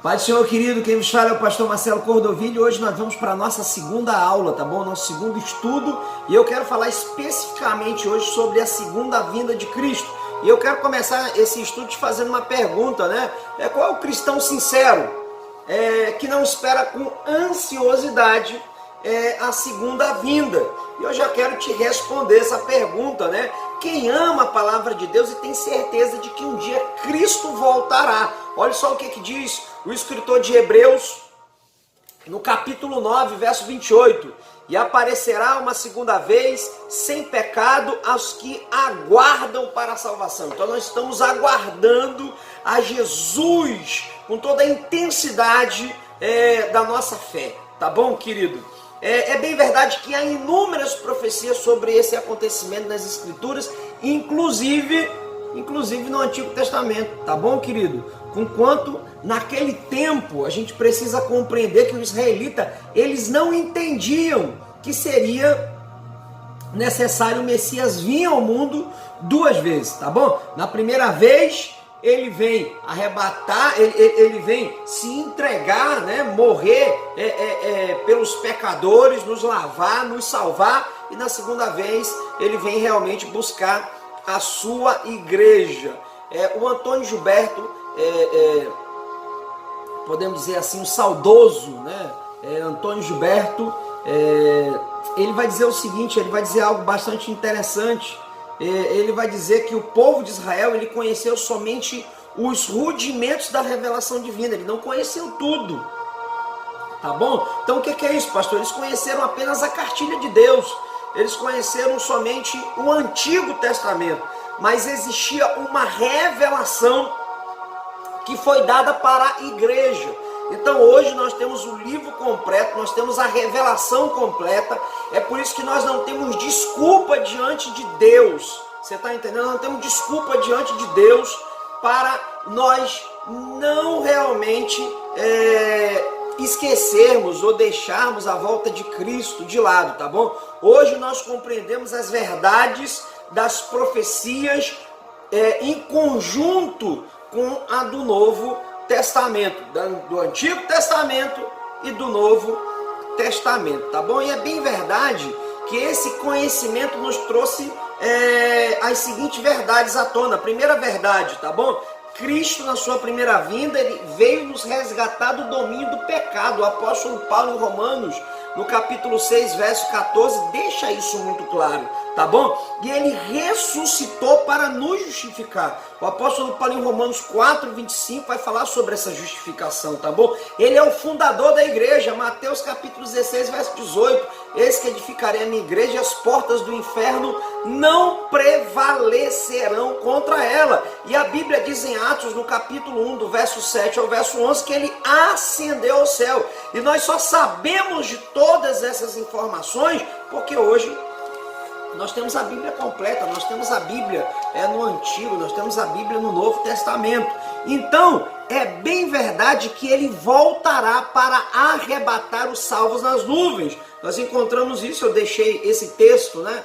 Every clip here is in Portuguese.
Pai do Senhor querido, quem vos fala é o pastor Marcelo Cordovilho. Hoje nós vamos para a nossa segunda aula, tá bom? Nosso segundo estudo. E eu quero falar especificamente hoje sobre a segunda vinda de Cristo. E eu quero começar esse estudo te fazendo uma pergunta, né? Qual é o cristão sincero que não espera com ansiosidade a segunda vinda? E eu já quero te responder essa pergunta, né? Quem ama a palavra de Deus e tem certeza de que um dia Cristo voltará. Olha só o que diz o escritor de Hebreus, no capítulo 9, verso 28. E aparecerá uma segunda vez, sem pecado, aos que aguardam para a salvação. Então nós estamos aguardando a Jesus com toda a intensidade da nossa fé. Tá bom, querido? É bem verdade que há inúmeras profecias sobre esse acontecimento nas Escrituras, inclusive no Antigo Testamento, tá bom, querido? Conquanto naquele tempo a gente precisa compreender que os israelitas, eles não entendiam que seria necessário o Messias vir ao mundo duas vezes, tá bom? Na primeira vez ele vem arrebatar, ele vem se entregar, né, morrer pelos pecadores, nos lavar, nos salvar, e na segunda vez ele vem realmente buscar a sua igreja. O Antônio Gilberto, podemos dizer assim, o saudoso, né, Antônio Gilberto, ele vai dizer o seguinte, ele vai dizer algo bastante interessante. Ele vai dizer que o povo de Israel, ele conheceu somente os rudimentos da revelação divina, ele não conheceu tudo, tá bom? Então o que é isso, pastor? Eles conheceram apenas a cartilha de Deus, eles conheceram somente o Antigo Testamento, mas existia uma revelação que foi dada para a igreja. Então hoje nós temos o livro completo, nós temos a revelação completa, é por isso que nós não temos desculpa diante de Deus, você está entendendo? Não temos desculpa diante de Deus para nós não realmente esquecermos ou deixarmos a volta de Cristo de lado, tá bom? Hoje nós compreendemos as verdades das profecias em conjunto com a do Novo Testamento, do Antigo Testamento e do Novo Testamento, tá bom? E é bem verdade que esse conhecimento nos trouxe as seguintes verdades à tona. A primeira verdade, tá bom? Cristo, na sua primeira vinda, ele veio nos resgatar do domínio do pecado. O apóstolo Paulo, em Romanos, no capítulo 6, verso 14, deixa isso muito claro, tá bom? E ele ressuscitou para nos justificar. O apóstolo Paulo, em Romanos 4, 25, vai falar sobre essa justificação, tá bom? Ele é o fundador da igreja. Mateus capítulo 16, verso 18, eis que edificarei a minha igreja e as portas do inferno não prevalecerão contra ela. E a Bíblia diz em Atos, no capítulo 1, do verso 7 ao verso 11, que ele ascendeu ao céu. E nós só sabemos de todas essas informações porque hoje nós temos a Bíblia completa, nós temos a Bíblia no Antigo, nós temos a Bíblia no Novo Testamento. Então, é bem verdade que ele voltará para arrebatar os salvos nas nuvens. Nós encontramos isso, eu deixei esse texto, né,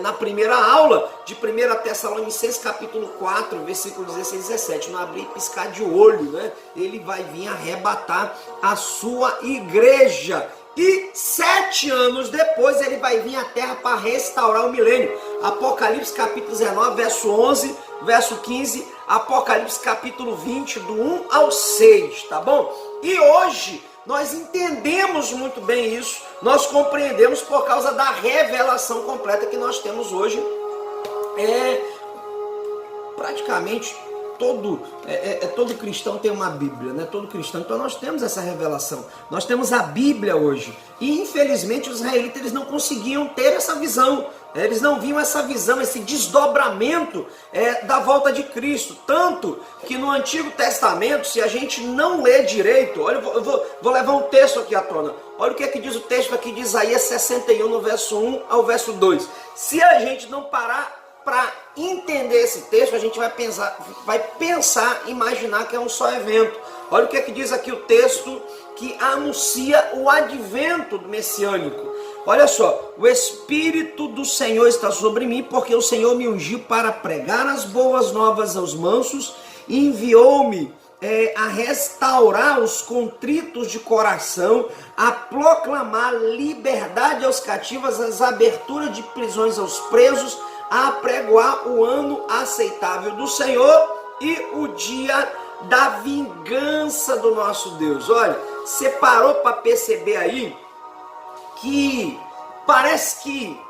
na primeira aula de 1 Tessalonicenses capítulo 4, versículo 16 e 17. Não abrir e piscar de olho, né? Ele vai vir arrebatar a sua igreja. E 7 anos depois ele vai vir à terra para restaurar o milênio. Apocalipse capítulo 19, verso 11, verso 15, Apocalipse capítulo 20, do 1 ao 6, tá bom? E hoje nós entendemos muito bem isso, nós compreendemos por causa da revelação completa que nós temos hoje. Praticamente todo cristão tem uma Bíblia, né? Todo cristão. Então nós temos essa revelação, nós temos a Bíblia hoje. E infelizmente os israelitas, eles não conseguiam ter essa visão, eles não viam essa visão, esse desdobramento da volta de Cristo. Tanto que no Antigo Testamento, se a gente não lê direito, olha, eu vou levar um texto aqui à tona. Olha o que diz o texto aqui de Isaías 61, no verso 1 ao verso 2. Se a gente não parar para entender esse texto, a gente vai pensar, imaginar que é um só evento. Olha o que diz aqui o texto que anuncia o advento do messiânico. Olha só, o Espírito do Senhor está sobre mim, porque o Senhor me ungiu para pregar as boas novas aos mansos e enviou-me a restaurar os contritos de coração, a proclamar liberdade aos cativos, as aberturas de prisões aos presos, a apregoar o ano aceitável do Senhor e o dia da vingança do nosso Deus. Olha, você parou para perceber aí que parece que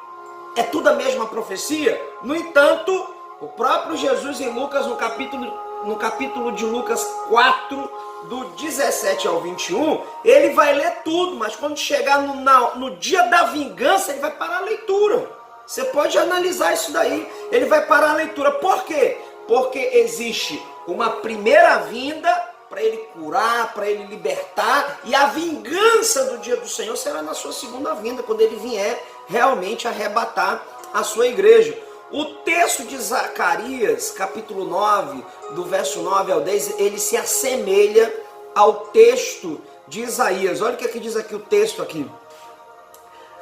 é tudo a mesma profecia? No entanto, o próprio Jesus em Lucas, no capítulo de Lucas 4, do 17 ao 21, ele vai ler tudo, mas quando chegar no dia da vingança, ele vai parar a leitura. Você pode analisar isso daí, ele vai parar a leitura. Por quê? Porque existe uma primeira vinda para ele curar, para ele libertar, e a vingança do dia do Senhor será na sua segunda vinda, quando ele vier realmente arrebatar a sua igreja. O texto de Zacarias, capítulo 9, do verso 9 ao 10, ele se assemelha ao texto de Isaías. Olha o que diz aqui o texto aqui.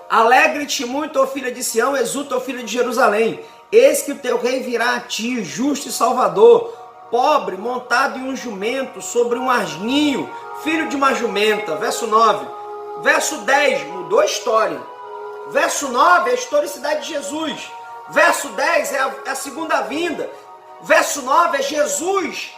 Alegre-te muito, ó filha de Sião, exulta, ó filha de Jerusalém. Eis que o teu rei virá a ti, justo e salvador, pobre, montado em um jumento, sobre um asninho, filho de uma jumenta. Verso 9. Verso 10, mudou a história. Verso 9 é a historicidade de Jesus. Verso 10 é a segunda vinda. Verso 9 é Jesus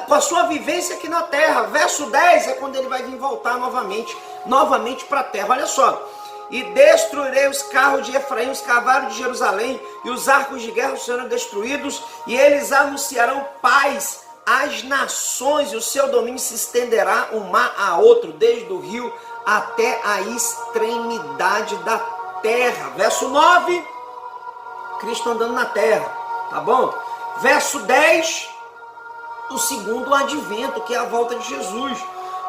com a sua vivência aqui na terra. Verso 10 é quando ele vai vir voltar novamente para a terra. Olha só. E destruirei os carros de Efraim, os cavalos de Jerusalém, e os arcos de guerra serão destruídos, e eles anunciarão paz às nações, e o seu domínio se estenderá um mar a outro, desde o rio até a extremidade da terra. Verso 9, Cristo andando na terra, tá bom? Verso 10, o segundo advento, que é a volta de Jesus.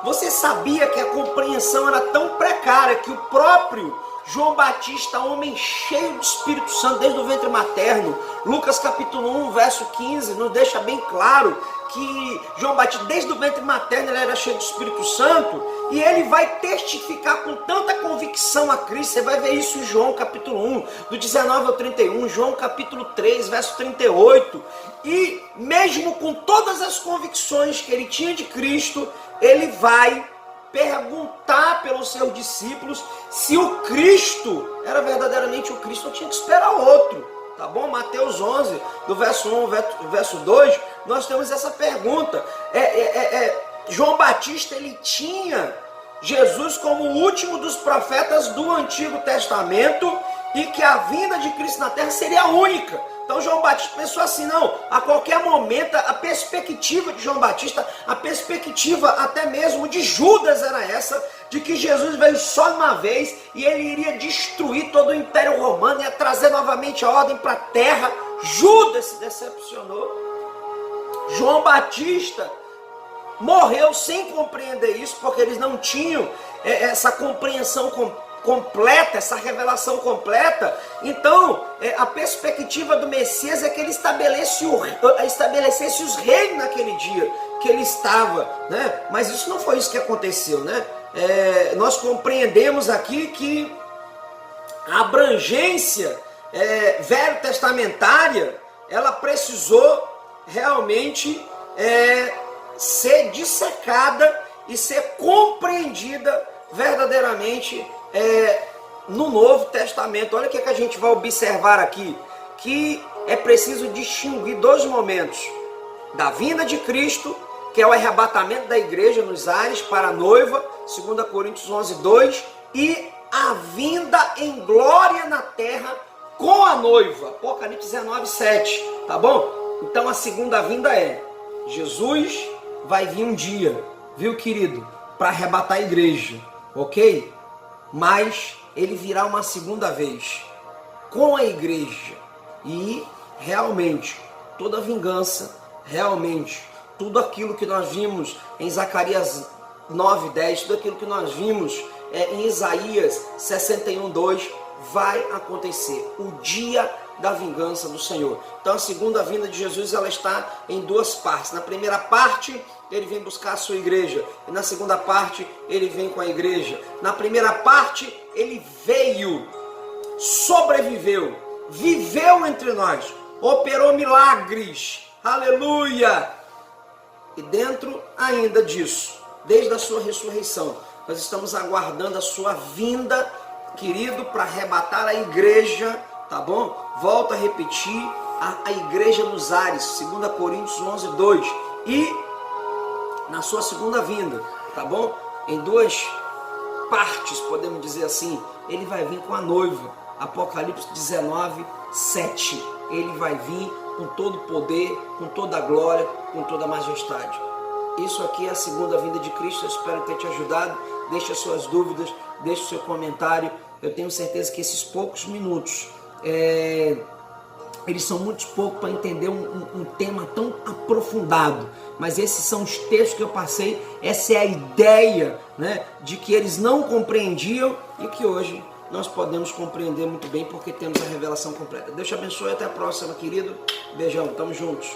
Você sabia que a compreensão era tão precária que o próprio João Batista, homem cheio do Espírito Santo desde o ventre materno, Lucas capítulo 1, verso 15, nos deixa bem claro que João Batista, desde o ventre materno, ele era cheio do Espírito Santo, e ele vai testificar com tanta convicção a Cristo. Você vai ver isso em João capítulo 1, do 19 ao 31, João capítulo 3, verso 38, e mesmo com todas as convicções que ele tinha de Cristo, ele vai perguntar pelos seus discípulos se o Cristo era verdadeiramente o Cristo ou tinha que esperar outro. Tá bom? Mateus 11, do verso 1 ao verso 2, nós temos essa pergunta. João Batista, ele tinha Jesus como o último dos profetas do Antigo Testamento e que a vinda de Cristo na terra seria a única. Então João Batista pensou assim, não, a qualquer momento a perspectiva de João Batista, a perspectiva até mesmo de Judas era essa, de que Jesus veio só uma vez e ele iria destruir todo o Império Romano, ia trazer novamente a ordem para a terra. Judas se decepcionou. João Batista morreu sem compreender isso, porque eles não tinham essa compreensão completa, essa revelação completa. Então, a perspectiva do Messias é que ele estabelecesse os reinos naquele dia que ele estava, né? Mas isso não foi isso que aconteceu, né? Nós compreendemos aqui que a abrangência velho testamentária, ela precisou realmente ser dissecada e ser compreendida verdadeiramente no Novo Testamento. Olha o que a gente vai observar aqui, que é preciso distinguir dois momentos: da vinda de Cristo, que é o arrebatamento da igreja nos ares para a noiva, 2 Coríntios 11, 2, e a vinda em glória na terra com a noiva, Apocalipse 19, 7, tá bom? Então a segunda vinda Jesus vai vir um dia, viu, querido, para arrebatar a igreja, ok? Mas ele virá uma segunda vez com a igreja, e realmente toda vingança, realmente tudo aquilo que nós vimos em Zacarias 9, 10, tudo aquilo que nós vimos em Isaías 61, 2 vai acontecer, o dia da vingança do Senhor. Então a segunda vinda de Jesus, ela está em duas partes. Na primeira parte, ele vem buscar a sua igreja, e na segunda parte, ele vem com a igreja. Na primeira parte, ele veio, sobreviveu, viveu entre nós, operou milagres, aleluia, E dentro ainda disso, desde a sua ressurreição, nós estamos aguardando a sua vinda, querido, para arrebatar a igreja, tá bom? Volto a repetir, a igreja nos ares, 2 Coríntios 11, 2. E na sua segunda vinda, tá bom? Em duas partes, podemos dizer assim, ele vai vir com a noiva, Apocalipse 19, 7. Ele vai vir com todo o poder, com toda a glória, com toda a majestade. Isso aqui é a segunda vinda de Cristo. Eu espero ter te ajudado. Deixe as suas dúvidas, deixe o seu comentário. Eu tenho certeza que esses poucos minutos, eles são muito poucos para entender um tema tão aprofundado. Mas esses são os textos que eu passei. Essa é a ideia, né, de que eles não compreendiam e que hoje nós podemos compreender muito bem porque temos a revelação completa. Deus te abençoe, até a próxima, querido. Beijão, tamo juntos.